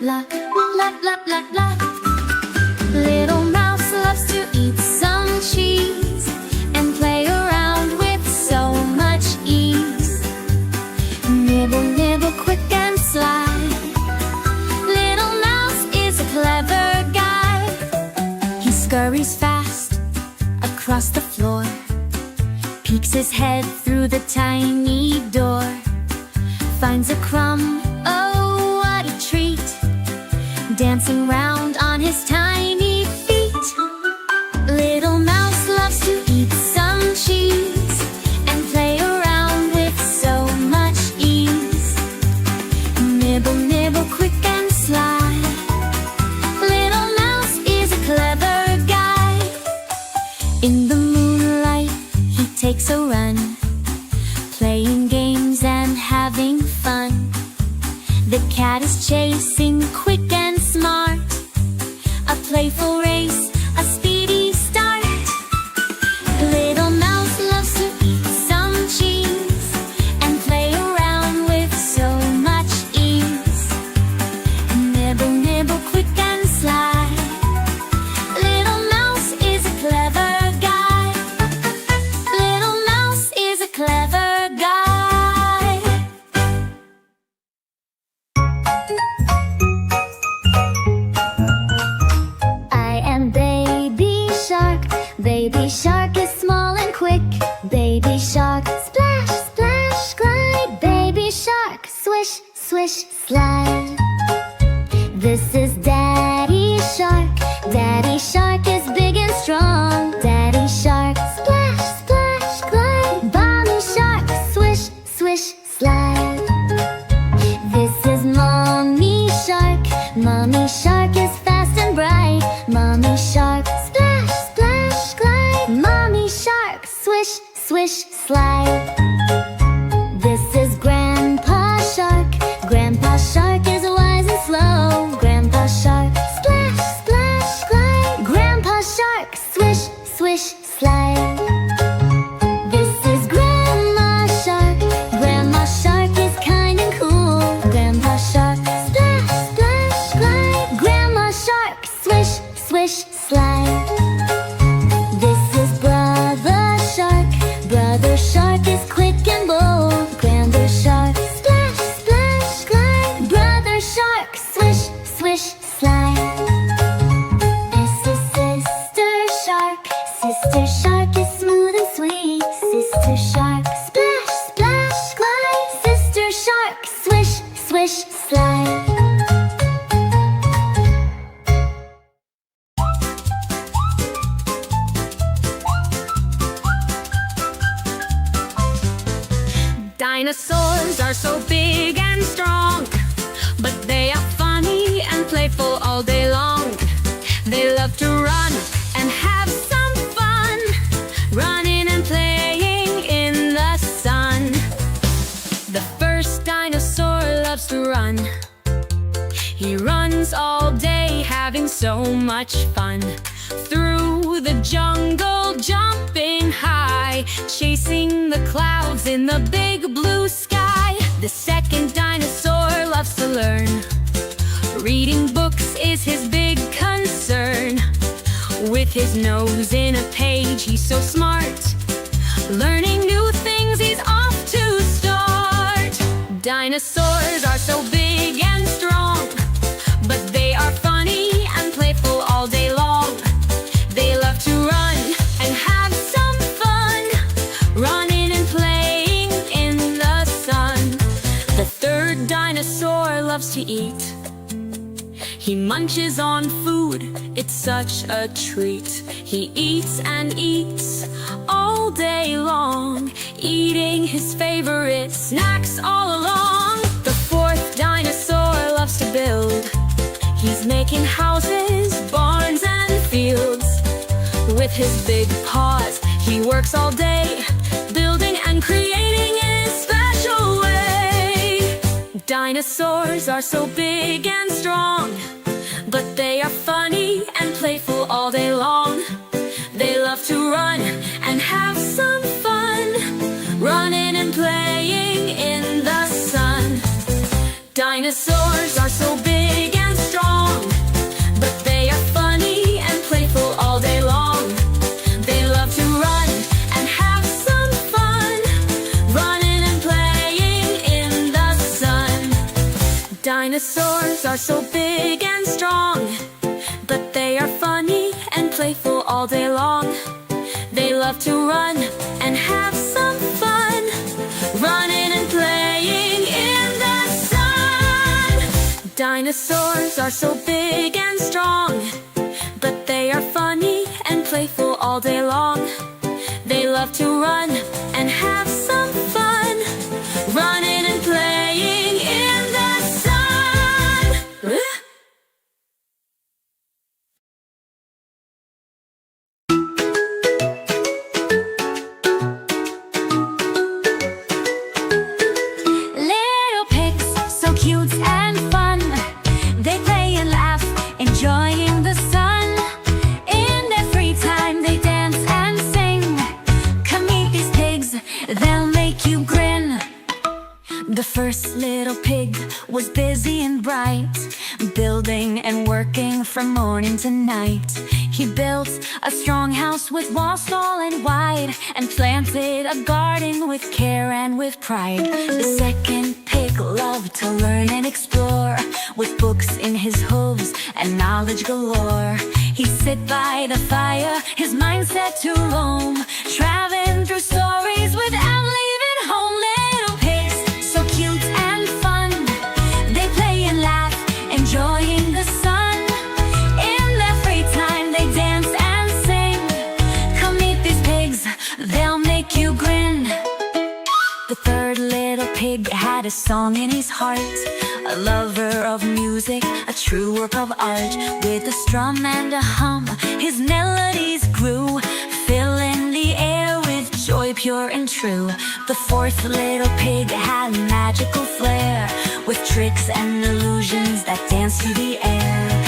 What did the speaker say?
la, la, la, la, la. Little mouse loves to eat some cheese and play around with so much ease. Nibble, nibble, quick and sly. Little mouse is a clever guy. He scurries fast across the floor, peeks his head through the tiny door, finds a crumb, oh what a treat, dancing round on his tiny feet. Little mouse loves to eat some cheese and play around with so much ease. Nibble, nibble, quick and sly. Little mouse is a clever guy. In the moonlight he takes a run, playing games and having fun. The cat is chasing quick and smart, a playful race, a speedy start. Little mouse loves to eat some cheese and play around with so much ease. Nibble, nibble, quick and sly. Little mouse is a clever guy. Little mouse is a clever guy. I am Baby Shark. Baby Shark is small and quick. Baby Shark, splash, splash, glide. Baby Shark, swish, swish, slide. This is Daddy Shark. Daddy Shark is big and strong. Daddy Shark, splash, splash, glide. Mommy Shark, swish, swish, slide. This is Mommy Shark. Mommy Shark is fast and bright. Mommy Shark, splash, splash, glide. Mommy Shark, swish, swish, slide. This is Grandpa Shark. Grandpa Shark is wise and slow. Grandpa Shark, splash, splash, glide. Grandpa Shark, swish, swish, slide. This is Grandma Shark. Grandma Shark is kind and cool. Grandpa Shark, splash, splash, glide. Grandma Shark, swish, swish, slide. This is Brother Shark. Brother Shark is quick and bold. Brother Shark, splash, splash, glide. Brother Shark, swish, swish, slide. This is Sister Shark. Sister Shark is smooth and sweet. Sister Shark, splash, splash, glide. Sister Shark, swish, swish, slide. Dinosaurs are so big and strong, but they are funny and playful all day long. They love to run and have some fun, running and playing in the sun. The first dinosaur loves to run. He runs all day, having so much fun. Through the jungle, jumping high, chasing the clouds in the big blue sky. The second dinosaur loves to learn. Reading books is his big concern. With his nose in a page, he's so smart. Learning new things, he's off to start. Dinosaurs are so big and strong, but they are funny and playful all day long. They love to run and have some fun, running and playing in the sun. The third dinosaur loves to eat. He munches on food, it's such a treat. He eats and eats all day long, eating his favorite snacks all along. The fourth dinosaur loves to build. He's making houses, barns and fields. With his big paws, he works all day, building and creating in a special way. Dinosaurs are so big and strong, but they are funny and playful all day long. They love to run and have some fun, running and playing in the sun. Dinosaurs are so big and strong, Dinosaurs are so big and strong, but they are funny and playful all day long. They love to run and have some fun, running and playing in the sun. Dinosaurs are so big and strong, but they are funny and playful all day long. They love to run and have some fun, running and playing in the sun. Little pigs, so cute and fun. They play and laugh, enjoying the sun. In their free time, they dance and sing. Come meet these pigs, they'll make you grin. The first little pig was busy and bright, building and working from morning to night. He built a strong house with walls tall and wide, and planted a garden with care and with pride. The second pig loved to learn and explore, with books in his hooves and knowledge galore. He'd sit by the fire, his mind set to roam, traveling through stories without leaving home. Little pigs, so cute and fun. They play and laugh, enjoying the sun. In their free time, they dance and sing. Come meet these pigs, they'll make you grin. The third little pig had a song in his heart, a lover of music, a true work of art. With a strum and a hum, his melodies grew, filling the air with joy pure and true. The fourth little pig had a magical flair, with tricks and illusions that danced through the air.